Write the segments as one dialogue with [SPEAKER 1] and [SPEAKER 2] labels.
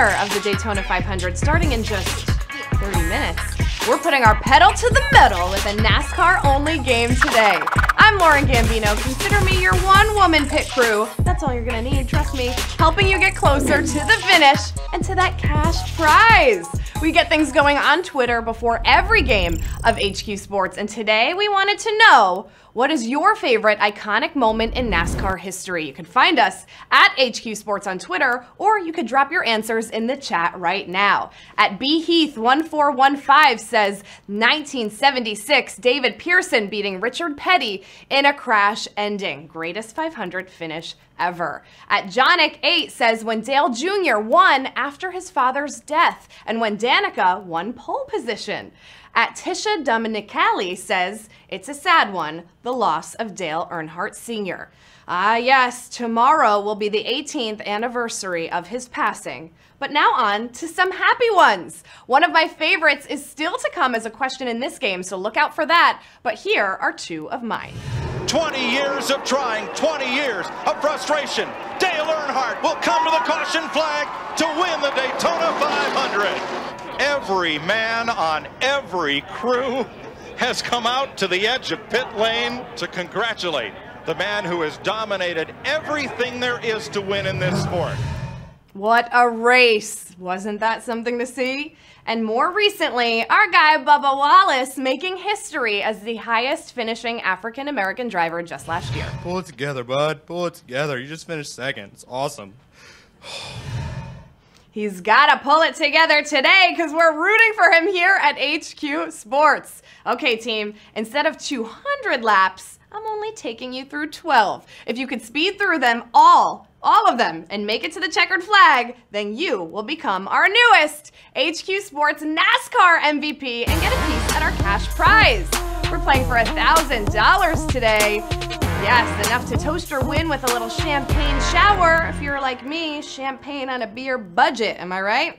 [SPEAKER 1] winner of the Daytona 500 starting in just 30 minutes. We're putting our pedal to the metal with a NASCAR-only game today. I'm Lauren Gambino. Consider me your one-woman pit crew. That's all you're gonna need, trust me. Helping you get closer to the finish and to that cash prize. We get things going on Twitter before every game of HQ Sports, and today we wanted to know, what is your favorite iconic moment in NASCAR history? You can find us at HQ Sports on Twitter, or you could drop your answers in the chat right now. At bheath1415 says 1976, David Pearson beating Richard Petty in a crash ending. Greatest 500 finish ever. At Jonic8 says when Dale Jr. won after his father's death and when Danica won pole position. At Tisha Dominicali says, it's a sad one, the loss of Dale Earnhardt Sr. Ah yes, tomorrow will be the 18th anniversary of his passing. But now on to some happy ones. One of my favorites is still to come as a question in this game, so look out for that. But here are two of mine.
[SPEAKER 2] 20 years of trying, 20 years of frustration. Dale Earnhardt will come to the caution flag to win the Daytona 500. Every man on every crew has come out to the edge of pit lane to congratulate the man who has dominated everything there is to win in this sport.
[SPEAKER 1] What a race. Wasn't that something to see? And more recently, our guy Bubba Wallace making history as the highest finishing African-American driver just last year.
[SPEAKER 3] Pull it together, bud. Pull it together. You just finished second. It's awesome.
[SPEAKER 1] He's got to pull it together today because we're rooting for him here at HQ Sports. Okay, team, instead of 200 laps, I'm only taking you through 12. If you could speed through them all of them, and make it to the checkered flag, then you will become our newest HQ Sports NASCAR MVP and get a piece at our cash prize. We're playing for $1,000 today. Yes, enough to toast or win with a little champagne shower. If you're like me, champagne on a beer budget, am I right?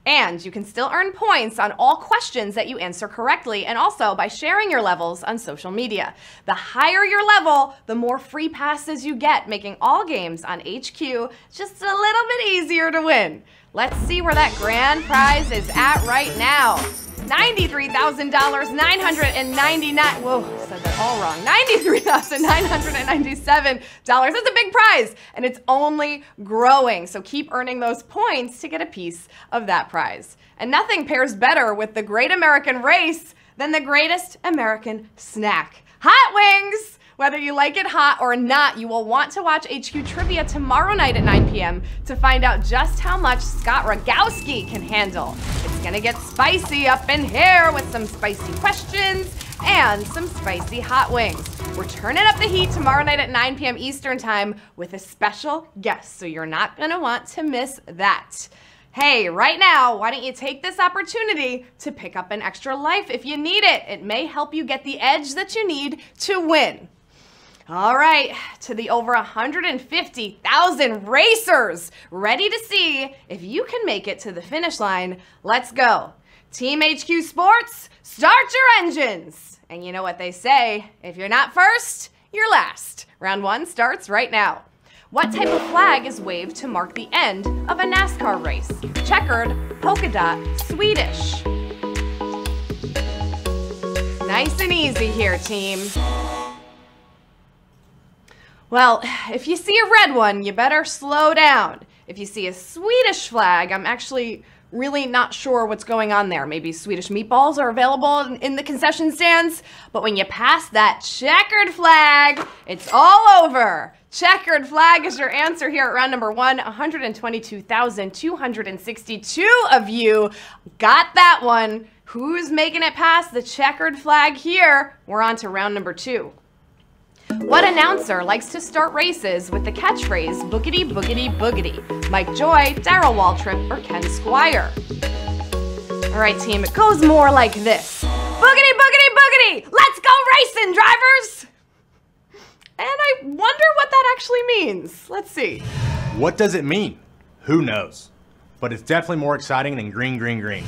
[SPEAKER 1] And you can still earn points on all questions that you answer correctly, and also by sharing your levels on social media. The higher your level, the more free passes you get, making all games on HQ just a little bit easier to win. Let's see where that grand prize is at right now. $93,999. Whoa, said that all wrong. $93,997. That's a big prize, and it's only growing. So keep earning those points to get a piece of that prize. And nothing pairs better with the Great American Race than the greatest American snack. Hot wings! Whether you like it hot or not, you will want to watch HQ Trivia tomorrow night at 9 p.m. to find out just how much Scott Rogowski can handle. It's gonna get spicy up in here with some spicy questions and some spicy hot wings. We're turning up the heat tomorrow night at 9 p.m. Eastern Time with a special guest, so you're not gonna want to miss that. Hey, right now, why don't you take this opportunity to pick up an extra life if you need it? It may help you get the edge that you need to win. All right, to the over 150,000 racers ready to see if you can make it to the finish line. Let's go. Team HQ Sports, start your engines. And you know what they say, if you're not first, you're last. Round one starts right now. What type of flag is waved to mark the end of a NASCAR race? Checkered, polka dot, Swedish. Nice and easy here, team. Well, if you see a red one, you better slow down. If you see a Swedish flag, I'm actually really not sure what's going on there. Maybe Swedish meatballs are available in the concession stands, but when you pass that checkered flag, it's all over. Checkered flag is your answer here at round number one. 122,262 of you got that one. Who's making it past the checkered flag here? We're on to round number two. What announcer likes to start races with the catchphrase, boogity, boogity, boogity? Mike Joy, Darrell Waltrip, or Ken Squire? All right, team, it goes more like this. Boogity, boogity, boogity! Let's go racing, drivers! And I wonder what that actually means. Let's see.
[SPEAKER 4] What does it mean? Who knows? But it's definitely more exciting than green, green, green.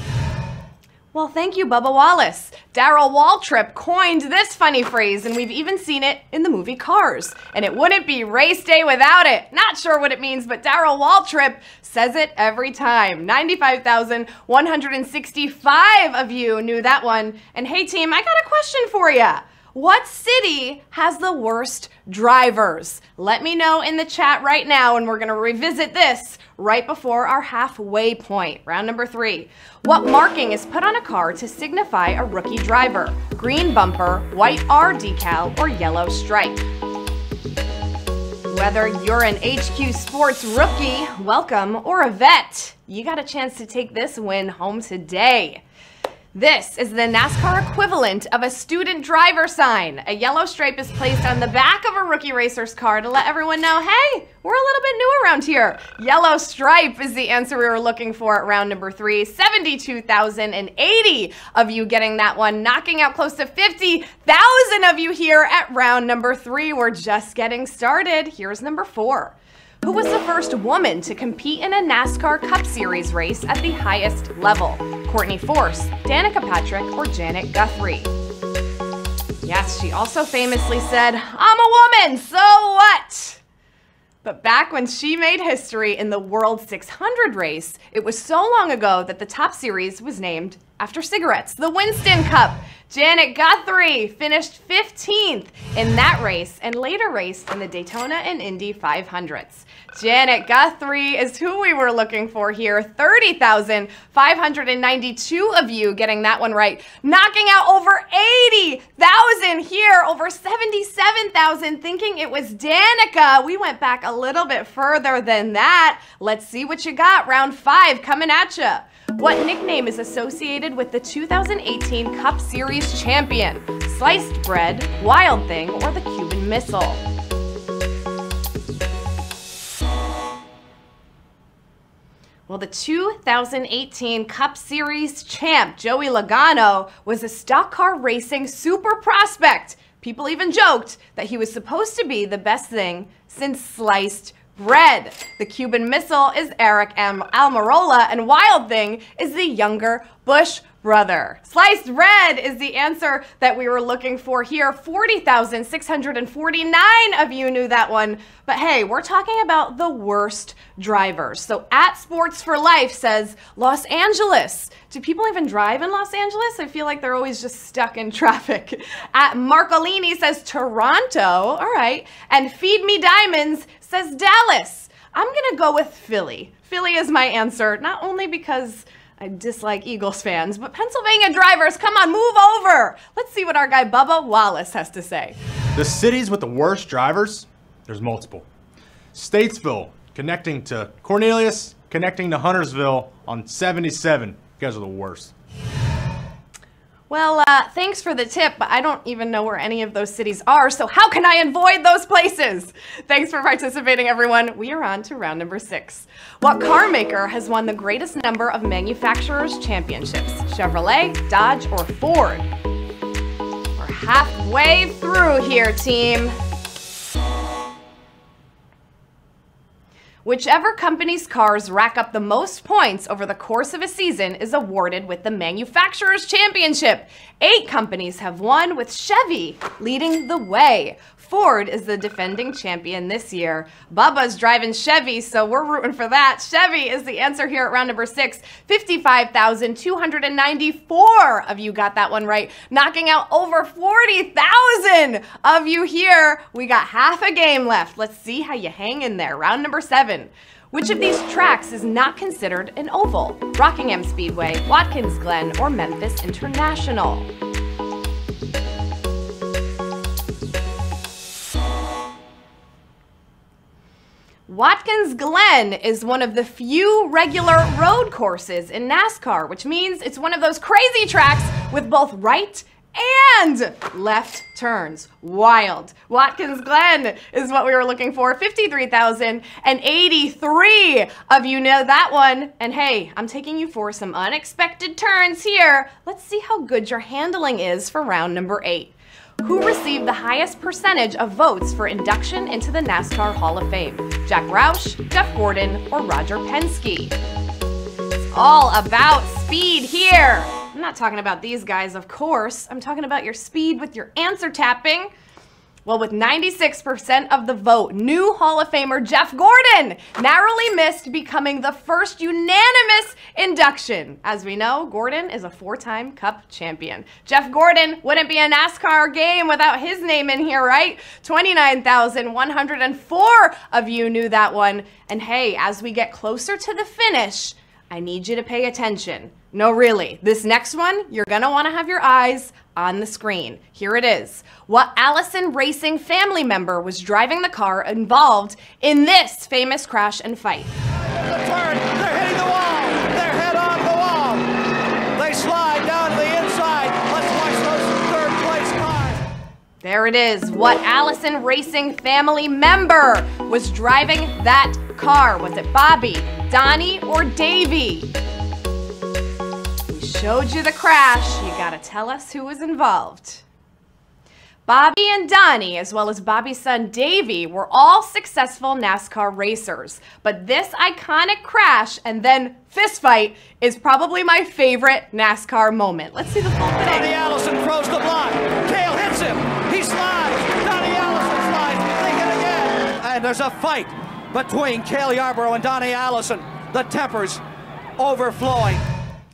[SPEAKER 1] Well, thank you, Bubba Wallace. Darrell Waltrip coined this funny phrase, and we've even seen it in the movie Cars. And it wouldn't be race day without it. Not sure what it means, but Darrell Waltrip says it every time. 95,165 of you knew that one. And hey, team, I got a question for you. What city has the worst drivers? Let me know in the chat right now, and we're going to revisit this right before our halfway point. Round number 3. What marking is put on a car to signify a rookie driver? Green bumper, white R decal, or yellow stripe? Whether you're an HQ Sports rookie, welcome, or a vet, you got a chance to take this win home today. This is the NASCAR equivalent of a student driver sign. A yellow stripe is placed on the back of a rookie racer's car to let everyone know, hey, we're a little bit new around here. Yellow stripe is the answer we were looking for at round number 3. 72,080 of you getting that one, knocking out close to 50,000 of you here at round number 3. We're just getting started. Here's number 4. Who was the first woman to compete in a NASCAR Cup Series race at the highest level? Courtney Force, Danica Patrick, or Janet Guthrie? Yes, she also famously said, I'm a woman, so what? But back when she made history in the World 600 race, it was so long ago that the top series was named after cigarettes, the Winston Cup. Janet Guthrie finished 15th in that race and later raced in the Daytona and Indy 500s. Janet Guthrie is who we were looking for here. 30,592 of you getting that one right. Knocking out over 80,000 here, over 77,000 thinking it was Danica. We went back a little bit further than that. Let's see what you got. Round 5 coming at you. What nickname is associated with the 2018 Cup Series champion? Sliced bread, Wild Thing, or the Cuban Missile? Well, the 2018 Cup Series champ, Joey Logano, was a stock car racing super prospect. People even joked that he was supposed to be the best thing since sliced bread. The Cuban Missile is Eric Almirola, and Wild Thing is the younger Bush brother. Sliced bread is the answer that we were looking for here. 40,649 of you knew that one. But hey, we're talking about the worst drivers. So at Sports for Life says Los Angeles. Do people even drive in Los Angeles? I feel like they're always just stuck in traffic. At Marcolini says Toronto. All right. And Feed Me Diamonds says Dallas. I'm going to go with Philly. Philly is my answer, not only because I dislike Eagles fans, but Pennsylvania drivers, come on, move over. Let's see what our guy Bubba Wallace has to say.
[SPEAKER 4] The cities with the worst drivers, there's multiple. Statesville, connecting to Cornelius, connecting to Huntersville on 77. You guys are the worst.
[SPEAKER 1] Well, thanks for the tip, but I don't even know where any of those cities are, so how can I avoid those places? Thanks for participating, everyone. We are on to round number 6. What car maker has won the greatest number of manufacturers' championships? Chevrolet, Dodge, or Ford? We're halfway through here, team. Whichever company's cars rack up the most points over the course of a season is awarded with the Manufacturers' Championship. 8 companies have won, with Chevy leading the way. Ford is the defending champion this year. Bubba's driving Chevy, so we're rooting for that. Chevy is the answer here at round number 6. 55,294 of you got that one right, knocking out over 40,000 of you here. We got half a game left. Let's see how you hang in there. Round number 7. Which of these tracks is not considered an oval? Rockingham Speedway, Watkins Glen, or Memphis International? Watkins Glen is one of the few regular road courses in NASCAR, which means it's one of those crazy tracks with both right and left turns. Wild. Watkins Glen is what we were looking for. 53,083 of you know that one. And hey, I'm taking you for some unexpected turns here. Let's see how good your handling is for round number 8. Who received the highest percentage of votes for induction into the NASCAR Hall of Fame? Jack Roush, Jeff Gordon, or Roger Penske? It's all about speed here. I'm not talking about these guys, of course. I'm talking about your speed with your answer tapping. Well, with 96% of the vote, new Hall of Famer Jeff Gordon narrowly missed becoming the first unanimous induction. As we know, Gordon is a 4-time Cup champion. Jeff Gordon wouldn't be a NASCAR game without his name in here, right? 29,104 of you knew that one. And hey, as we get closer to the finish, I need you to pay attention. No, really, this next one, you're gonna wanna have your eyes on the screen. Here it is. What Allison Racing family member was driving the car involved in this famous crash and fight?
[SPEAKER 5] Turn, they're hitting the wall. They're head on the wall. They slide down to the inside. Let's watch those third place cars.
[SPEAKER 1] There it is. What Allison Racing family member was driving that car? Was it Bobby, Donnie, or Davey? Showed you the crash, you gotta tell us who was involved. Bobby and Donnie, as well as Bobby's son Davey, were all successful NASCAR racers. But this iconic crash and then fist fight is probably my favorite NASCAR moment. Let's see the full thing.
[SPEAKER 5] Donnie Allison throws the block. Cale hits him. He slides. Donnie Allison slides. They hit again. And there's a fight between Cale Yarborough and Donnie Allison. The tempers overflowing.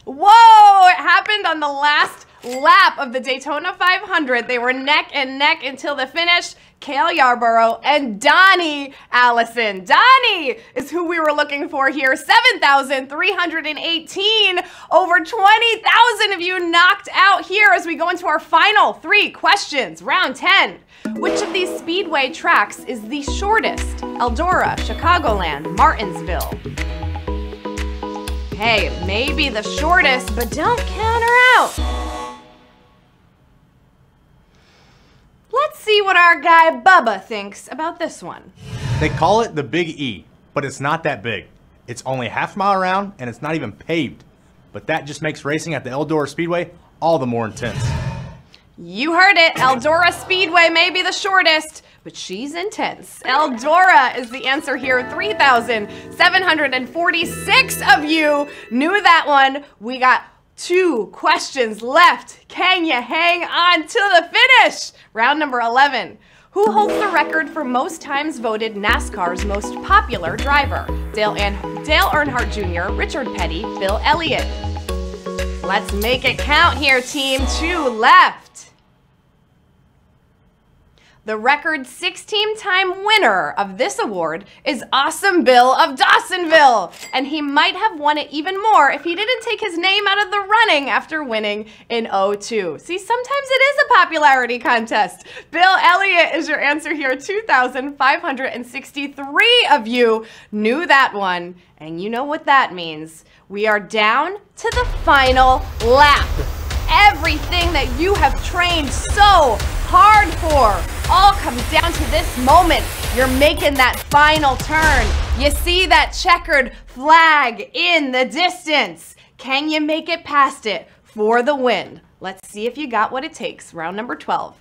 [SPEAKER 1] Whoa! It happened on the last lap of the Daytona 500. They were neck and neck until the finish. Cale Yarborough and Donnie Allison. Donnie is who we were looking for here. 7,318. Over 20,000 of you knocked out here as we go into our final 3 questions. Round 10. Which of these speedway tracks is the shortest? Eldora, Chicagoland, Martinsville. Hey, maybe the shortest, but don't count her out. Let's see what our guy Bubba thinks about this one.
[SPEAKER 4] They call it the Big E, but it's not that big. It's only half a mile around, and it's not even paved. But that just makes racing at the Eldora Speedway all the more intense.
[SPEAKER 1] You heard it. Eldora Speedway may be the shortest, but she's intense. Eldora is the answer here. 3,746 of you knew that one. We got 2 questions left. Can you hang on to the finish? Round number 11. Who holds the record for most times voted NASCAR's most popular driver? Dale Earnhardt Jr., Richard Petty, Bill Elliott. Let's make it count here, team. 2 left. The record 16-time winner of this award is Awesome Bill of Dawsonville. And he might have won it even more if he didn't take his name out of the running after winning in '02. See, sometimes it is a popularity contest. Bill Elliott is your answer here. 2,563 of you knew that one. And you know what that means. We are down to the final lap. Everything that you have trained so hard for all comes down to this moment. You're making that final turn. You see that checkered flag in the distance. Can you make it past it for the win? Let's see if you got what it takes. Round number 12.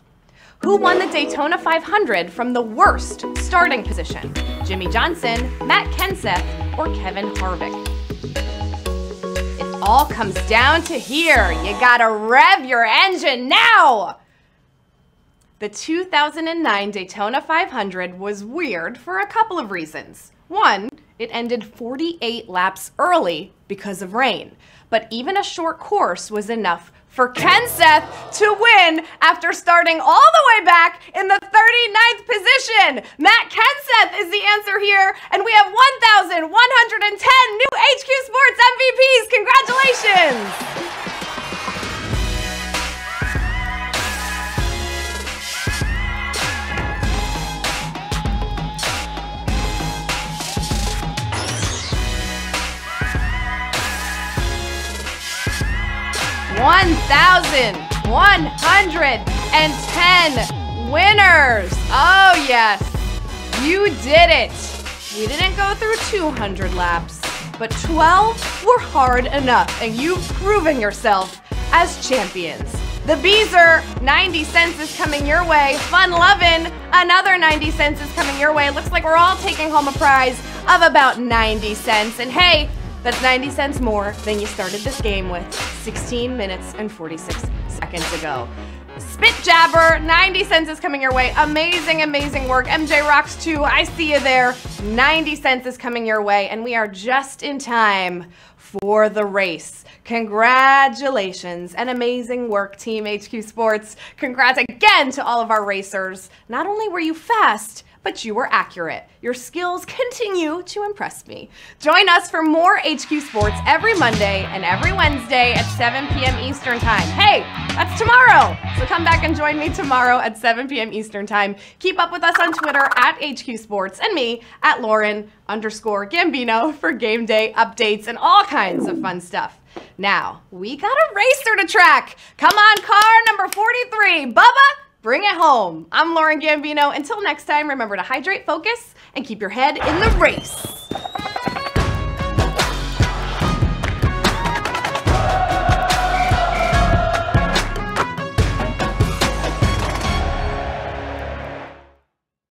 [SPEAKER 1] Who won the Daytona 500 from the worst starting position? Jimmy Johnson, Matt Kenseth, or Kevin Harvick? It all comes down to here. You gotta rev your engine now. The 2009 Daytona 500 was weird for a couple of reasons. One, it ended 48 laps early because of rain. But even a short course was enough for Kenseth to win after starting all the way back in the 39th position. Matt Kenseth is the answer here, and we have 1,110 new HQ Sports MVPs. Congratulations! 1,110 winners. Oh yes, you did it. We didn't go through 200 laps, but 12 were hard enough, and you've proven yourself as champions. The Beezer, 90 cents is coming your way. Fun Lovin', another 90 cents is coming your way. Looks like we're all taking home a prize of about 90 cents. And hey, That's 90 cents more than you started this game with 16 minutes and 46 seconds ago. Spit Jabber, 90 cents is coming your way. Amazing, amazing work. MJ Rocks 2, I see you there. 90 cents is coming your way, and we are just in time for the race. Congratulations and amazing work, Team HQ Sports. Congrats again to all of our racers. Not only were you fast, but you were accurate. Your skills continue to impress me. Join us for more HQ Sports every Monday and every Wednesday at 7 p.m. Eastern Time. Hey, that's tomorrow. So come back and join me tomorrow at 7 p.m. Eastern Time. Keep up with us on Twitter at HQ Sports and me at Lauren_Gambino for game day updates and all kinds of fun stuff. Now, we got a racer to track. Come on, car number 43. Bubba, bring it home. I'm Lauren Gambino. Until next time, remember to hydrate, focus, and keep your head in the race.